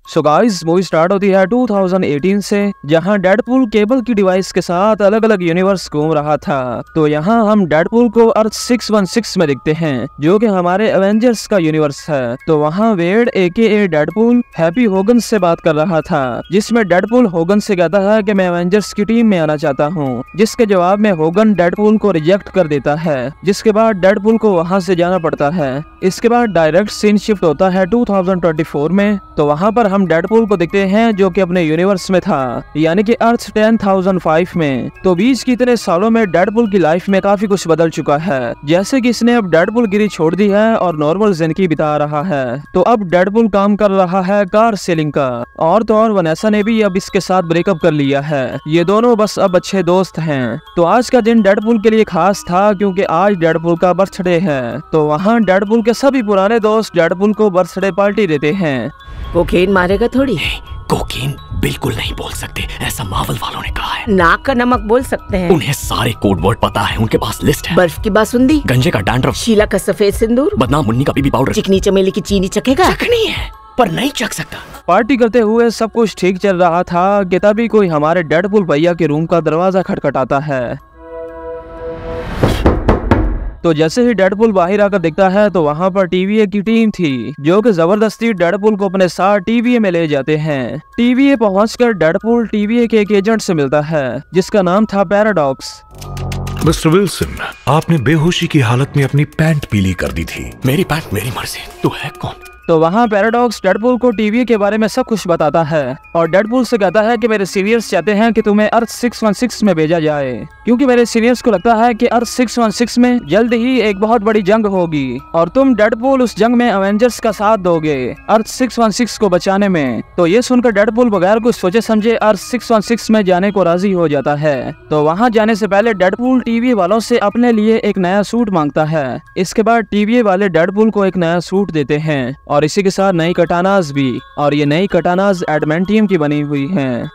So guys, movie start होती है 2018 से, जहां डेडपूल केबल की डिवाइस के साथ अलग अलग यूनिवर्स घूम रहा था। तो यहां हम डेडपूल को अर्थ 616 में दिखते हैं, जो कि हमारे एवेंजर्स का यूनिवर्स है। तो वहां वेड AKA डेडपूल हैप्पी होगन से बात कर रहा था, जिसमें डेडपूल होगन से कहता है कि मैं एवेंजर्स की टीम में आना चाहता हूं, जिसके जवाब में होगन डेडपूल को रिजेक्ट कर देता है, जिसके बाद डेडपूल को वहां से जाना पड़ता है। इसके बाद डायरेक्ट सीन शिफ्ट होता है 2024 में। तो वहां पर हम डेडपूल को देखते हैं, जो कि अपने यूनिवर्स में था, यानी कि अर्थ 10005 में। तो बीच के इतने सालों में डेडपूल की लाइफ में काफी कुछ बदल चुका है, जैसे कि इसने अब डेडपूल गिरी छोड़ दी है और नॉर्मल जिंदगी बिता रहा है। तो अब डेडपूल काम कर रहा है कार सेलिंग का, और तो और वनेसा ने भी अब इसके साथ ब्रेकअप कर लिया है। ये दोनों बस अब अच्छे दोस्त हैं। तो आज का दिन डेडपूल के लिए खास था, क्योंकि आज डेडपूल का बर्थडे है। तो वहाँ डेडपूल के सभी पुराने दोस्त डेडपूल को बर्थडे पार्टी देते हैं। कोकेन मारेगा थोड़ी। कोकेन बिल्कुल नहीं बोल सकते, ऐसा मार्वल वालों ने कहा है। नाक का नमक बोल सकते हैं। उन्हें सारे कोड वर्ड पता है, उनके पास लिस्ट है। बर्फ की बासुंदी, गंजे का डैंड्रफ, शीला का सफेद सिंदूर, बदनाम मुन्नी का बीबी पाउडर, चिकनी चमेली की चीनी चखेगा। चखनी है पर नहीं चख सकता। पार्टी करते हुए सब कुछ ठीक चल रहा था कि तभी कोई हमारे डेडपूल भैया के रूम का दरवाजा खटखटाता है। तो जैसे ही डेडपूल बाहर आकर दिखता है, तो वहाँ पर TVA की टीम थी, जो कि जबरदस्ती डेडपूल को अपने साथ TVA में ले जाते हैं। TVA पहुंचकर डेडपूल TVA के एक एजेंट से मिलता है, जिसका नाम था पैराडॉक्स। मिस्टर विल्सन, आपने बेहोशी की हालत में अपनी पैंट पीली कर दी थी। मेरी पैंट मेरी मर्जी, तू है कौन? तो वहाँ पैराडॉक्स डेडपूल को TVA के बारे में सब कुछ बताता है, और डेडपूल से कहता है कि मेरे सीनियर्स चाहते हैं कि तुम्हें अर्थ 616 में भेजा जाए, क्योंकि मेरे सीनियर्स को लगता है कि अर्थ 616 में जल्द ही एक बहुत बड़ी जंग होगी, और तुम डेडपूल उस जंग में एवेंजर्स का साथ दोगे अर्थ 616 को बचाने में। तो ये सुनकर डेडपूल बगैर कुछ सोचे समझे अर्थ 616 में जाने को राजी हो जाता है। तो वहाँ जाने से पहले डेडपूल TVA वालों से अपने लिए एक नया सूट मांगता है। इसके बाद TVA वाले डेडपूल को एक नया सूट देते हैं, और इसी के साथ नई कटानाज भी, और ये नई कटानाज एडमेंटियम की बनी हुई हैं।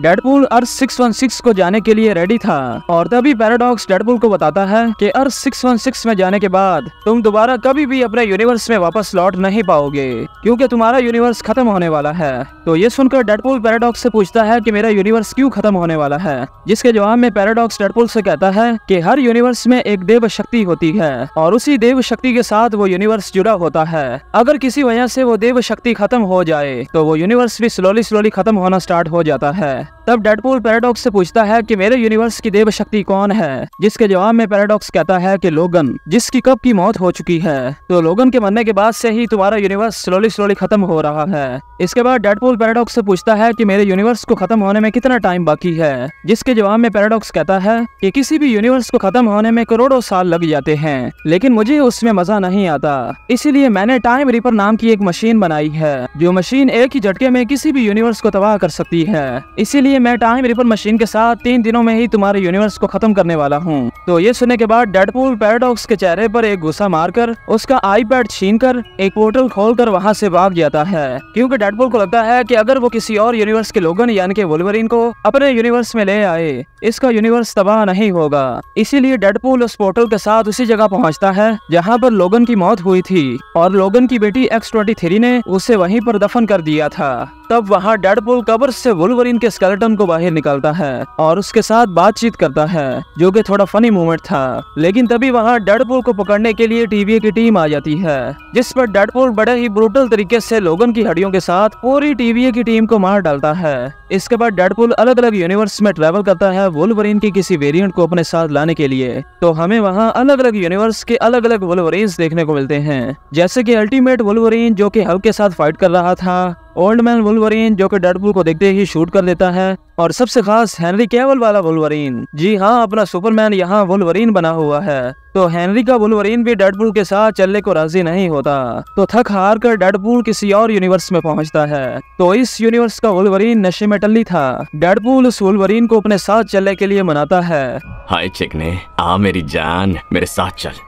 डेडपूल अर्थ 616 को जाने के लिए रेडी था, और तभी पैराडॉक्स डेडपूल को बताता है कि अर्थ 616 में जाने के बाद तुम दोबारा कभी भी अपने यूनिवर्स में वापस लौट नहीं पाओगे, क्योंकि तुम्हारा यूनिवर्स खत्म होने वाला है। तो ये सुनकर डेडपूल पैराडॉक्स से पूछता है कि मेरा यूनिवर्स क्यों खत्म होने वाला है, जिसके जवाब में पैराडॉक्स डेडपूल से कहता है कि हर यूनिवर्स में एक देव शक्ति होती है, और उसी देव शक्ति के साथ वो यूनिवर्स जुड़ा होता है। अगर किसी वजह से वो देव शक्ति खत्म हो जाए, तो वो यूनिवर्स भी स्लोली खत्म होना स्टार्ट हो जाता है। तब डेडपूल पैराडॉक्स से पूछता है कि मेरे यूनिवर्स की देव शक्ति कौन है, जिसके जवाब में पैराडॉक्स कहता है कि लोगन, जिसकी कब की मौत हो चुकी है। तो लोगन के मरने के बाद से ही तुम्हारा यूनिवर्स स्लोली खत्म हो रहा है। इसके बाद डेडपूल पैराडॉक्स से पूछता है कि मेरे यूनिवर्स को खत्म होने में कितना टाइम बाकी है, जिसके जवाब में पैराडॉक्स कहता है कि किसी भी यूनिवर्स को खत्म होने में करोड़ों साल लग जाते हैं, लेकिन मुझे उसमें मजा नहीं आता। इसीलिए मैंने टाइम रीपर नाम की एक मशीन बनाई है, जो मशीन एक ही झटके में किसी भी यूनिवर्स को तबाह कर सकती है। इसीलिए मैं टाइम रीपर मशीन के साथ 3 दिनों में ही तुम्हारे यूनिवर्स को खत्म करने वाला हूँ। तो ये सुनने के बाद डेडपूल पैराडॉक्स के चेहरे पर एक गुस्सा मारकर उसका आईपैड छीनकर एक पोर्टल खोलकर वहाँ से भाग जाता है, क्योंकि डेडपूल को लगता है कि अगर वो किसी और यूनिवर्स के लोगन यानी कि वुल्वरीन को अपने यूनिवर्स में ले आए, इसका यूनिवर्स तबाह नहीं होगा। इसीलिए डेडपूल उस पोर्टल के साथ उसी जगह पहुँचता है जहाँ पर लोगन की मौत हुई थी, और लोगन की बेटी X-23 ने उसे वहीं पर दफन कर दिया था। तब वहाँ डेडपूल कब्र से वुल्वरीन के स्केलेटन को बाहर निकालता है और उसके साथ बातचीत करता है, जो कि थोड़ा फनी मोमेंट था। लेकिन तभी वहाँ डेडपूल को पकड़ने के लिए TVA की टीम आ जाती है, जिस पर डेडपूल बड़े ही ब्रूटल तरीके से लोगन की हड्डियों के साथ पूरी TVA की टीम को मार डालता है। इसके बाद डेडपूल अलग अलग यूनिवर्स में ट्रेवल करता है वुल्वरीन की किसी वेरिएंट को अपने साथ लाने के लिए। तो हमें वहाँ अलग अलग यूनिवर्स के अलग अलग वुल्वरीन्स देखने को मिलते हैं, जैसे कि अल्टीमेट वुल्वरीन जो कि हल्क के साथ फाइट कर रहा था, ओल्ड मैन वुल्वरीन जो कि डेडपूल को देखते ही शूट कर देता है, और सबसे खास हेनरी कैविल वाला वुल्वरीन। जी हाँ, अपना सुपरमैन यहाँ वुल्वरीन बना हुआ है। तो हेनरी का वुल्वरीन भी डेडपूल के साथ चलने को राजी नहीं होता। तो थक हार कर डेडपूल किसी और यूनिवर्स में पहुँचता है। तो इस यूनिवर्स का वुल्वरीन नशे में टल्ली था। डेडपूल उस वुल्वरीन को अपने साथ चलने के लिए मनाता है। हाय चिकने, आ मेरी जान, मेरे साथ चल।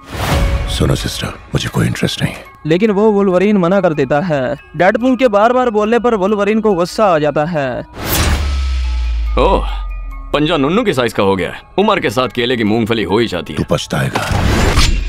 सुनो सिस्टर, मुझे कोई इंटरेस्ट नहीं है। लेकिन वो वुल्वरीन मना कर देता है। डेडपूल के बार बोलने पर वुल्वरीन को गुस्सा आ जाता है। ओह, पंजा नुन्नू के साइज का हो गया। उमर के साथ केले की मूंगफली हो ही जाती है। तू पछताएगा।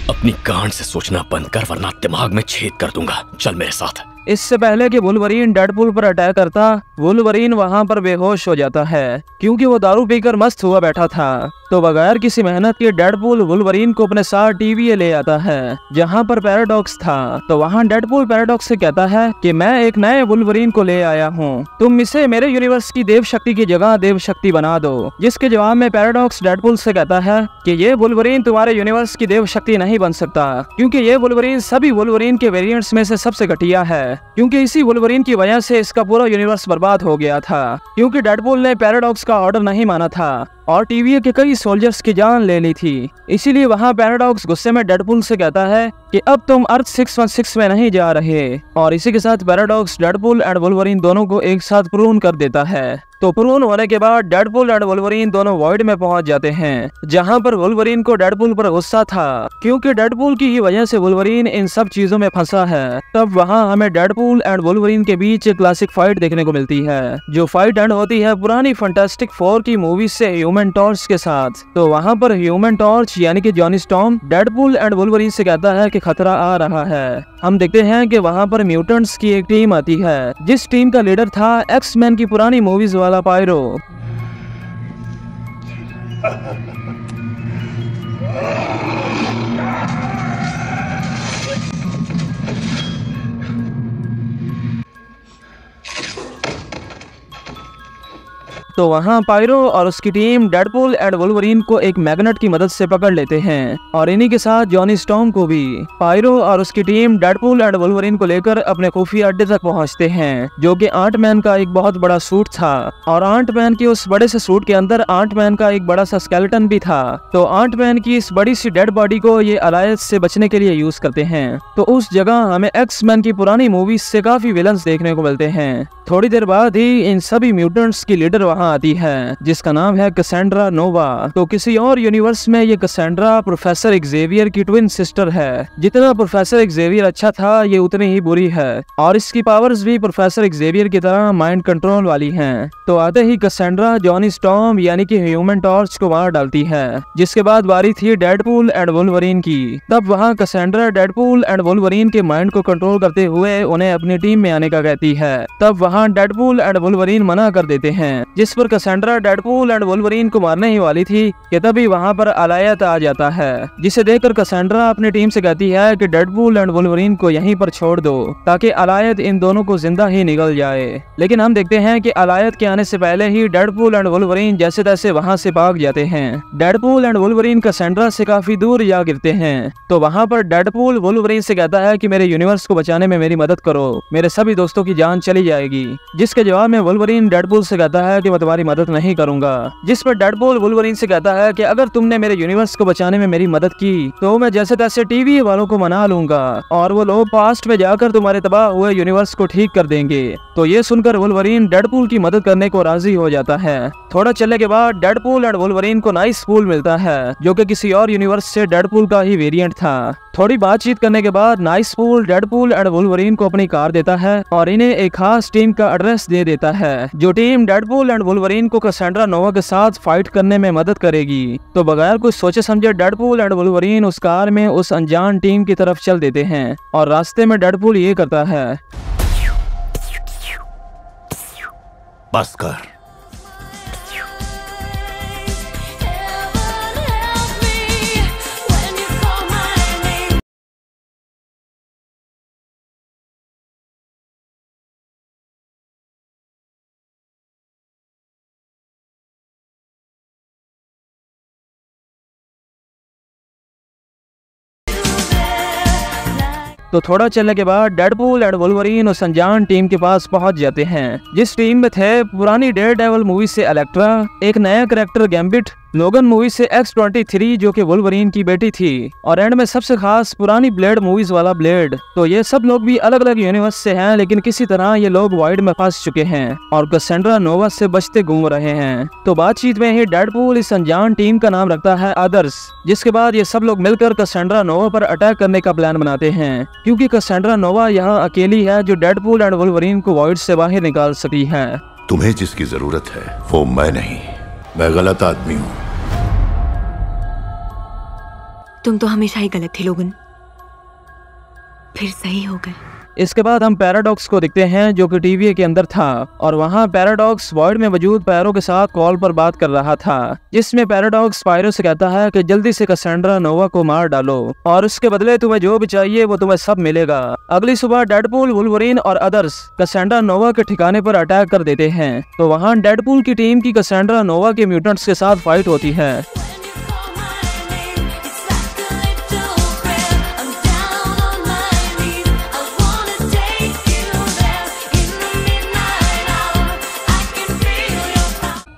अपनी गांड से सोचना बंद कर, वरना दिमाग में छेद कर दूंगा। चल मेरे साथ। इससे पहले कि वुल्वरीन डेडपूल पर अटैक करता, वुल्वरीन वहाँ पर बेहोश हो जाता है क्योंकि वो दारू पीकर मस्त हुआ बैठा था। तो बगैर किसी मेहनत के डेडपूल वुल्वरीन को अपने साथ टीवीए ले आता है जहाँ पर पैराडॉक्स था। तो वहाँ डेडपूल पैराडॉक्स से कहता है कि मैं एक नए वुल्वरीन को ले आया हूँ, तुम इसे मेरे यूनिवर्स की देव शक्ति की जगह देव शक्ति बना दो। जिसके जवाब में पैराडॉक्स डेडपूल से कहता है कि ये वुल्वरीन तुम्हारे यूनिवर्स की देव शक्ति नहीं बन सकता, क्योंकि ये वुल्वरीन सभी वुल्वरीन के वेरिएंट्स में से सबसे घटिया है, क्योंकि इसी वुल्वरीन की वजह से इसका पूरा यूनिवर्स बर्बाद हो गया था, क्योंकि डेडपूल ने पैराडॉक्स का ऑर्डर नहीं माना था और टीवीए के कई सोल्जर्स की जान ले ली थी। इसीलिए वहाँ पैराडॉक्स गुस्से में डेडपूल से कहता है कि अब तुम अर्थ 616 में नहीं जा रहे। और इसी के साथ पैराडॉक्स डेडपूल एंड वुल्वरीन दोनों को एक साथ प्रून कर देता है। तो प्रून होने के बाद डेडपूल एंड वुल्वरीन दोनों वॉइड में पहुंच जाते हैं, जहां पर वुल्वरीन को डेडपूल पर गुस्सा था क्योंकि डेडपूल की ही वजह से वुल्वरीन इन सब चीजों में फंसा है। तब वहां हमें डेडपूल एंड वुल्वरीन के बीच एक क्लासिक फाइट देखने को मिलती है, जो फाइट एंड होती है पुरानी फैंटास्टिक फोर की मूवी से ह्यूमन टॉर्च के साथ। तो वहां पर ह्यूमन टॉर्च यानी कि Johnny storm Deadpool and Wolverine से कहता है कि खतरा आ रहा है। हम देखते हैं कि वहां पर म्यूटेंट्स की एक टीम आती है, जिस टीम का लीडर था एक्स-मैन की पुरानी मूवीज वाला पायरो। तो वहाँ पायरो और उसकी टीम डेडपूल एंड वुल्वरीन को एक मैग्नेट की मदद से पकड़ लेते हैं और इन्हीं के साथ जॉनी स्टॉर्म को भी। पायरो और उसकी टीम डेडपूल एंड वुल्वरीन को लेकर अपने खुफिया अड्डे तक पहुँचते हैं, जो कि आंट-मैन का एक बहुत बड़ा सूट था और आंट-मैन के उस बड़े से सूट के अंदर आंट-मैन का एक बड़ा सा स्केलेटन भी था। तो आंट-मैन की इस बड़ी सी डेड बॉडी को ये अलायंस से बचने के लिए यूज करते हैं। तो उस जगह हमें एक्स-मैन की पुरानी मूवीज से काफी विलन्स देखने को मिलते हैं। थोड़ी देर बाद ही इन सभी म्यूटेंट्स की लीडर वहाँ आती है, जिसका नाम है कैसेंड्रा नोवा। तो किसी और यूनिवर्स में ये कैसेंड्रा प्रोफेसर एक्जेवियर की ट्विन सिस्टर है। जितना प्रोफेसर एक्जेवियर अच्छा था, ये उतनी ही बुरी है और इसकी पावर्स भी प्रोफेसर एक्जेवियर की तरह माइंड कंट्रोल वाली हैं। तो आते ही कैसेंड्रा जॉनी स्टॉर्म यानी कि ह्यूमन टॉर्च को मार डालती है, जिसके बाद बारी थी डेडपूल एंड वुल्वरीन की। तब वहाँ कैसेंड्रा डेडपूल एंड वुल्वरीन के माइंड को कंट्रोल करते हुए उन्हें अपनी टीम में आने का कहती है। तब वहाँ डेडपूल एंड वुल्वरीन मना कर देते हैं, जिस पर कैसेंड्रा डेडपूल एंड वुल्वरीन को मारने ही वाली थी कि तभी वहाँ पर अलायत आ जाता है, जिसे देखकर कैसेंड्रा अपनी टीम से कहती है कि डेडपूल एंड वुल्वरीन को यहीं पर छोड़ दो ताकि अलायत इन दोनों को जिंदा ही निकल जाए। लेकिन हम देखते हैं कि अलायत के आने से पहले ही डेडपूल एंड वुल्वरीन जैसे तैसे वहाँ से भाग जाते हैं। डेडपूल एंड वुल्वरीन कैसेंड्रा से काफी दूर जा गिरते हैं। तो वहाँ पर डेडपूल वुल्वरीन से कहता है कि मेरे यूनिवर्स को बचाने में मेरी मदद करो, मेरे सभी दोस्तों की जान चली जाएगी। जिसके जवाब में वुल्वरीन डेडपूल से कहता है कि मैं तुम्हारी मदद नहीं करूंगा। जिस पर डेडपूल वुल्वरीन से कहता है कि अगर तुमने मेरे यूनिवर्स को बचाने में मेरी मदद की तो मैं जैसे तैसे टीवी वालों को मना लूंगा और वो लोग पास्ट में जाकर तुम्हारे तबाह हुए यूनिवर्स को ठीक कर देंगे। तो ये सुनकर वुल्वरीन डेडपूल की मदद करने को राजी हो जाता है। थोड़ा चलने के बाद डेडपूल एंड वुल्वरीन को नाइस पूल मिलता है, जो कि किसी और यूनिवर्स से डेडपूल का ही वेरिएंट था। थोड़ी बातचीत करने के बाद nice pool Deadpool and Wolverine को अपनी कार देता है और इन्हें एक खास टीम का एड्रेस दे देता है, जो टीम डेडपूल एंड वुल्वरीन को कैसेंड्रा नोवा के साथ फाइट करने में मदद करेगी। तो बगैर कुछ सोचे समझे डेडपूल एंड वुल्वरीन उस कार में उस अनजान टीम की तरफ चल देते हैं और रास्ते में डेडपूल ये करता है, बस कर। तो थोड़ा चलने के बाद डेडपूल एंड वुल्वरीन उस अनजान टीम के पास पहुंच जाते हैं, जिस टीम में थे पुरानी डेयरडेविल मूवी से इलेक्ट्रा, एक नया कैरेक्टर गैम्बिट, लोगन मूवी से X-23 जो कि वुल्वरीन की बेटी थी, और एंड में सबसे खास पुरानी ब्लेड मूवीज वाला ब्लेड। तो ये सब लोग भी अलग अलग यूनिवर्स से हैं, लेकिन किसी तरह ये लोग वाइड में फंस चुके हैं और कैसेंड्रा नोवा से बचते घूम रहे हैं। तो बातचीत में ही डेडपूल इस अनजान टीम का नाम रखता है अदर्स, जिसके बाद ये सब लोग मिलकर कैसेंड्रा नोवा पर अटैक करने का प्लान बनाते हैं, क्योंकि कैसेंड्रा नोवा यहाँ अकेली है जो डेडपूल एंड वुल्वरीन को वाइड से बाहर निकाल सकती है। तुम्हें जिसकी जरूरत है वो मैं नहीं, मैं गलत आदमी हूँ। तुम तो हमेशा ही गलत थे लोगन, फिर सही हो गए। इसके बाद हम पैराडॉक्स को देखते हैं जो कि TVA के अंदर था और वहाँ पैराडॉक्स वॉइड में मौजूद पैरों के साथ कॉल पर बात कर रहा था, जिसमें पैराडॉक्स पायरो से कहता है कि जल्दी से कैसेंड्रा नोवा को मार डालो और उसके बदले तुम्हें जो भी चाहिए वो तुम्हें सब मिलेगा। अगली सुबह डेडपूल, वुल्वरीन और अदर्स कैसेंड्रा नोवा के ठिकाने पर अटैक कर देते हैं। तो वहाँ डेडपूल की टीम की कैसेंड्रा नोवा के म्यूटेंट्स के साथ फाइट होती है।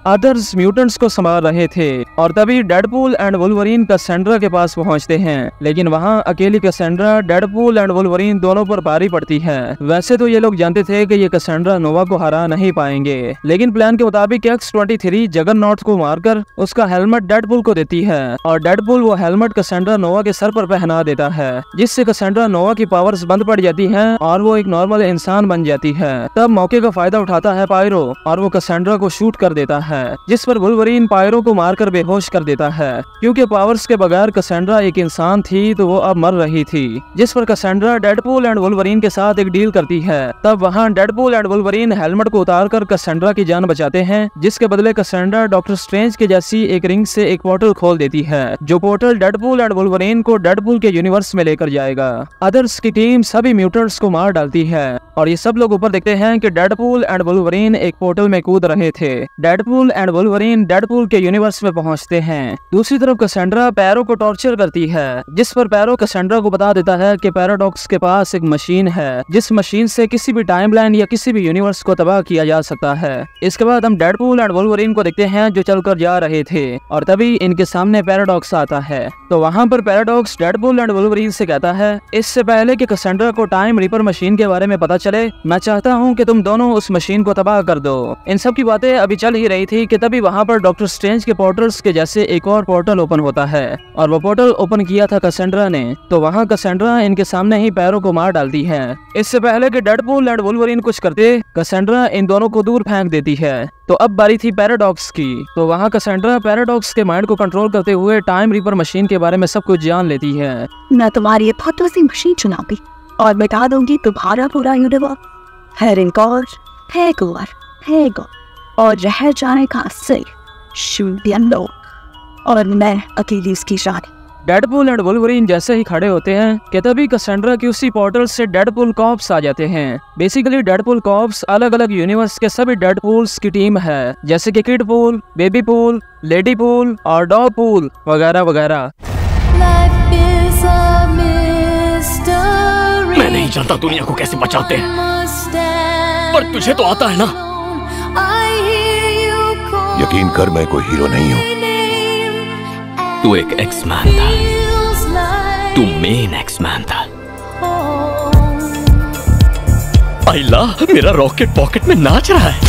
अदर्स म्यूटेंट्स को संभाल रहे थे और तभी डेडपूल एंड वुल्वरीन कैसेंड्रा के पास पहुंचते हैं, लेकिन वहां अकेली कैसेंड्रा डेडपूल एंड वुल्वरीन दोनों पर भारी पड़ती है। वैसे तो ये लोग जानते थे कि ये कैसेंड्रा नोवा को हरा नहीं पाएंगे, लेकिन प्लान के मुताबिक X-23 जगरनॉट को मारकर उसका हेलमेट डेडपूल को देती है और डेडपूल वो हेलमेट कैसेंड्रा नोवा के सर पर पहना देता है, जिससे कैसेंड्रा नोवा की पावर्स बंद पड़ जाती है और वो एक नॉर्मल इंसान बन जाती है। तब मौके का फायदा उठाता है पायरो और वो कैसेंड्रा को शूट कर देता है, जिस पर वुल्वरीन पायरो को मारकर बेहोश कर देता है। क्योंकि पावर्स के बगैर कैसेंड्रा एक इंसान थी तो वो अब मर रही थी, जिस पर कैसेंड्रा डेडपूल एंड वुल्वरीन के साथ एक डील करती है। तब वहाँ डेडपूल एंड वुल्वरीन हेलमेट को उतारकर कैसेंड्रा की जान बचाते हैं, जिसके बदले कैसेंड्रा डॉक्टर स्ट्रेंज के जैसी एक रिंग से एक पोर्टल खोल देती है, जो पोर्टल डेडपूल एंड वुल्वरीन को डेडपूल के यूनिवर्स में लेकर जाएगा। अदर्स की टीम सभी म्यूटेंट्स को मार डालती है और ये सब लोग ऊपर देखते हैं कि डेडपूल एंड वुल्वरीन एक पोर्टल में कूद रहे थे। डेडपूल एंड वुल्वरीन डेडपूल के यूनिवर्स में पहुंचते हैं। दूसरी तरफ कैसेंड्रा पैरो को टॉर्चर करती है, जिस पर पैरो कैसेंड्रा को बता देता है कि पैराडॉक्स के पास एक मशीन है, जिस मशीन से किसी भी टाइमलाइन या किसी भी यूनिवर्स को तबाह किया जा सकता है। इसके बाद हम डेडपूल एंड वुल्वरीन को देखते हैं जो चलकर जा रहे थे और तभी इनके सामने पैराडॉक्स आता है। तो वहाँ पर पैराडॉक्स डेडपूल एंड वुल्वरीन से कहता है, इससे पहले कि कैसेंड्रा को टाइम रीपर मशीन के बारे में पता चले, मैं चाहता हूँ कि तुम दोनों उस मशीन को तबाह कर दो। इन सब की बातें अभी चल ही रही थी कि तभी वहाँ पर डॉक्टर स्ट्रेंज के पोर्टल्स के जैसे एक और पोर्टल ओपन होता है और वो पोर्टल ओपन किया था कैसेंड्रा ने। तो वहाँ कैसेंड्रा इनके सामने ही पैरों को मार डालती है। इससे पहले कि डेडपूल एंड वुल्वरीन कुछ करते, कैसेंड्रा इन दोनों को दूर फेंक देती है। तो अब बारी थी पैराडॉक्स की। तो वहाँ कैसेंड्रा पैराडॉक्स के माइंड को कंट्रोल करते हुए टाइम रीपर मशीन के बारे में सब कुछ जान लेती है। मैं तुम्हारी थोड़ी सी मशीन चुनाऊंगी और बता दूंगी तुम्हारा पूरा यूनिवर्स है रिंकॉर, है गोर, है गो और रह जाने का असर शून्य लोग और मैं अकेली उसकी रानी। डेडपूल एंड वुल्वरीन जैसे ही खड़े होते हैं कि तभी कैसेंड्रा की उसी पोर्टल से डेडपूल कॉप्स आ जाते हैं। बेसिकली डेडपूल कॉप्स अलग अलग यूनिवर्स के सभी डेडपूल्स की टीम है, जैसे कि किडपूल, बेबीपूल, लेडीपूल और डॉगपूल वगैरह वगैरह। मैं नहीं जानता दुनिया को कैसे बचाते हैं, पर तुझे तो आता है ना। यकीन कर, मैं कोई हीरो नहीं हूँ। तू एक एक्समैन था, तू मेन एक्समैन था। आइला, मेरा रॉकेट पॉकेट में नाच रहा है।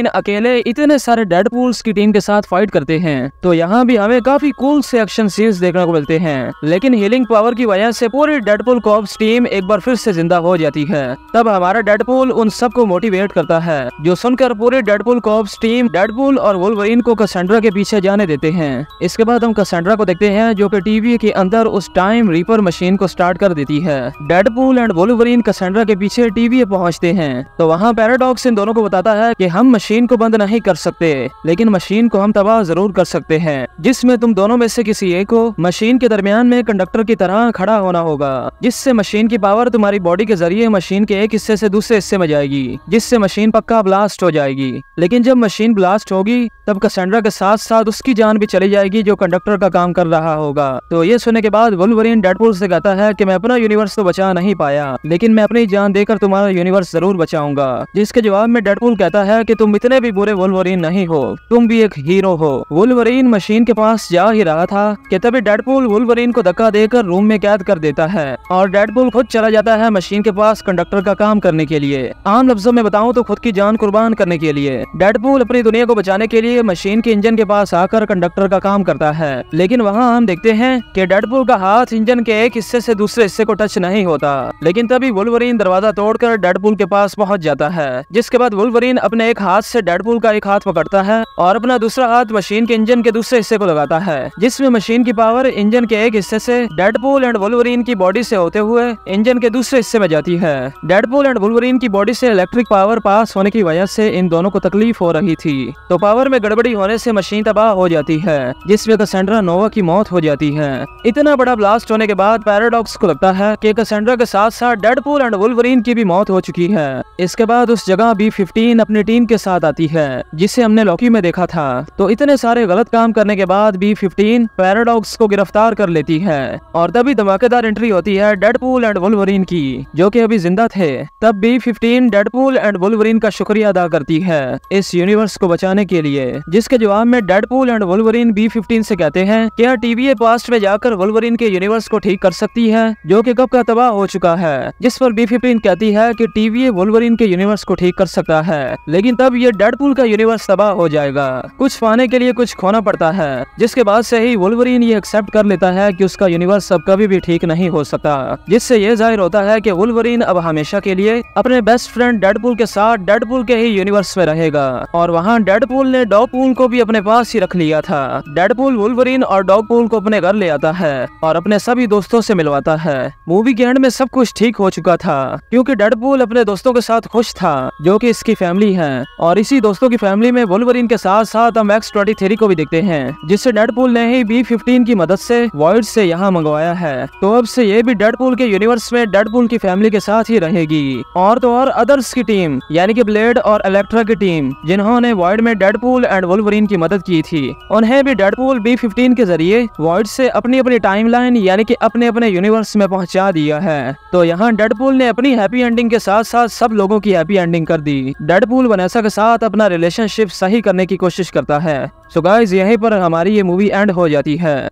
अकेले इतने सारे डेडपूल्स की टीम के साथ फाइट करते हैं। तो यहाँ भी हमें काफी कूल से एक्शन सीन्स देखने को मिलते हैं, लेकिन हीलिंग पावर की वजह से पूरी डेडपूल कॉप्स टीम एक बार फिर से जिंदा हो जाती है। तब हमारा डेडपूल उन सबको मोटिवेट करता है, जो सुनकर पूरी डेडपूल कॉप्स टीम डेडपूल और वुल्वरीन को कैसेंड्रा के पीछे जाने देते हैं। इसके बाद हम कैसेंड्रा को देखते हैं जो कि टीवी के अंदर उस टाइम रीपर मशीन को स्टार्ट कर देती है। डेडपूल एंड वुल्वरीन कैसेंड्रा के पीछे टीवी पहुंचते हैं। तो वहाँ पैराडॉक्स इन दोनों को बताता है कि हम मशीन को बंद नहीं कर सकते, लेकिन मशीन को हम तबाह जरूर कर सकते हैं, जिसमें तुम दोनों में से किसी एक को मशीन के दरमियान में कंडक्टर की तरह खड़ा होना होगा, जिससे मशीन की पावर तुम्हारी बॉडी के जरिए मशीन के एक हिस्से से दूसरे हिस्से में जाएगी, जिससे मशीन पक्का ब्लास्ट हो जाएगी। लेकिन जब मशीन ब्लास्ट होगी तब कैसेंड्रा के साथ साथ उसकी जान भी चली जाएगी जो कंडक्टर का काम कर रहा होगा। तो ये सुनने के बाद वुल्वरीन डेडपूल से कहता है कि मैं अपना यूनिवर्स तो बचा नहीं पाया, लेकिन मैं अपनी जान देकर तुम्हारा यूनिवर्स जरूर बचाऊंगा। जिसके जवाब में डेडपूल कहता है कि तुम तुम इतने भी बुरे वुल्वरीन नहीं हो, तुम भी एक हीरो हो। वुल्वरीन मशीन के पास जा ही रहा था कि तभी डेडपूल वुल्वरीन को धक्का देकर रूम में कैद कर देता है और डेडपूल खुद चला जाता है मशीन के पास कंडक्टर का काम करने के लिए। आम लफ्जों में बताऊं तो खुद की जान कुर्बान करने के लिए। डेडपूल अपनी दुनिया को बचाने के लिए मशीन के इंजन के पास आकर कंडक्टर का काम करता है, लेकिन वहाँ हम देखते हैं कि डेडपूल का हाथ इंजन के एक हिस्से से दूसरे हिस्से को टच नहीं होता। लेकिन तभी वुल्वरीन दरवाजा तोड़कर डेडपूल के पास पहुंच जाता है, जिसके बाद वुल्वरीन अपने एक हाथ से डेडपूल का एक हाथ पकड़ता है और अपना दूसरा हाथ मशीन के इंजन के दूसरे हिस्से को लगाता है, जिसमें मशीन की पावर इंजन के एक हिस्से से डेडपूल एंड वुल्वरीन की बॉडी से होते हुए इंजन के दूसरे हिस्से में जाती है। डेडपूल एंड वुल्वरीन की बॉडी से इलेक्ट्रिक पावर पास होने की वजह से इन दोनों को तकलीफ हो रही थी, तो पावर में गड़बड़ी होने से मशीन तबाह हो जाती है, जिसमें कैसेंड्रा नोवा की मौत हो जाती है। इतना बड़ा ब्लास्ट होने के बाद पैराडॉक्स को लगता है कि कैसेंड्रा के साथ साथ डेडपूल एंड वुल्वरीन की भी मौत हो चुकी है। इसके बाद उस जगह B-15 अपनी टीम के साथ आती है, जिसे हमने लॉकी में देखा था। तो इतने सारे गलत काम करने के बाद B-15 पैराडॉक्स को गिरफ्तार कर लेती है और तभी धमाकेदार एंट्री होती है डेडपूल एंड वुल्वरीन की, जो कि अभी जिंदा थे। तब B-15 डेडपूल एंड वुल्वरीन का शुक्रिया अदा करती है इस यूनिवर्स को बचाने के लिए, जिसके जवाब में डेडपूल एंड वुल्वरीन B-15 से कहते हैं कि TVA पास्ट में जाकर वुल्वरीन के यूनिवर्स को ठीक कर सकती है, जो कि कब का तबाह हो चुका है। जिस पर B-15 कहती है कि TVA वुल्वरीन के यूनिवर्स को ठीक कर सकता है, लेकिन तब ये डेडपूल का यूनिवर्स तबाह हो जाएगा। कुछ पाने के लिए कुछ खोना पड़ता है, जिसके बाद से ही वुल्वरीन ये एक्सेप्ट कर लेता है कि उसका यूनिवर्स अब कभी भी ठीक नहीं हो सकता, जिससे ये जाहिर होता है कि वुल्वरीन अब हमेशा के लिए अपने बेस्ट फ्रेंड डेडपूल के साथ डेडपूल के ही यूनिवर्स में रहेगा। और वहाँ डेडपूल ने डॉगपूल को भी अपने पास ही रख लिया था। डेडपूल वुल्वरीन और डॉगपूल को अपने घर ले आता है और अपने सभी दोस्तों से मिलवाता है। मूवी के एंड में सब कुछ ठीक हो चुका था, क्योंकि डेडपूल अपने दोस्तों के साथ खुश था, जो कि इसकी फैमिली है। और इसी दोस्तों की फैमिली में वुल्वरीन के साथ साथ हम X-23 को भी देखते हैं, जिससे डेडपूल ने ही B-15 की मदद से वॉइड से यहाँ मंगवाया है। तो अब से ये भी डेडपूल के यूनिवर्स में डेडपूल की फैमिली के साथ ही रहेगी। और तो और अदर्स की टीम यानी कि ब्लेड और इलेक्ट्रा की टीम, जिन्होंने वॉइड में डेडपूल एंड वुल्वरीन की मदद की थी, उन्हें भी डेडपूल B-15 के जरिए वॉइड से अपनी अपनी टाइमलाइन यानी कि अपने अपने यूनिवर्स में पहुंचा दिया है। तो यहाँ डेडपूल ने अपनी हैप्पी एंडिंग के साथ साथ सब लोगों की हैप्पी एंडिंग कर दी। डेडपूल वनेसा के साथ अपना रिलेशनशिप सही करने की कोशिश करता है। सो गाइस, यहीं पर हमारी ये मूवी एंड हो जाती है।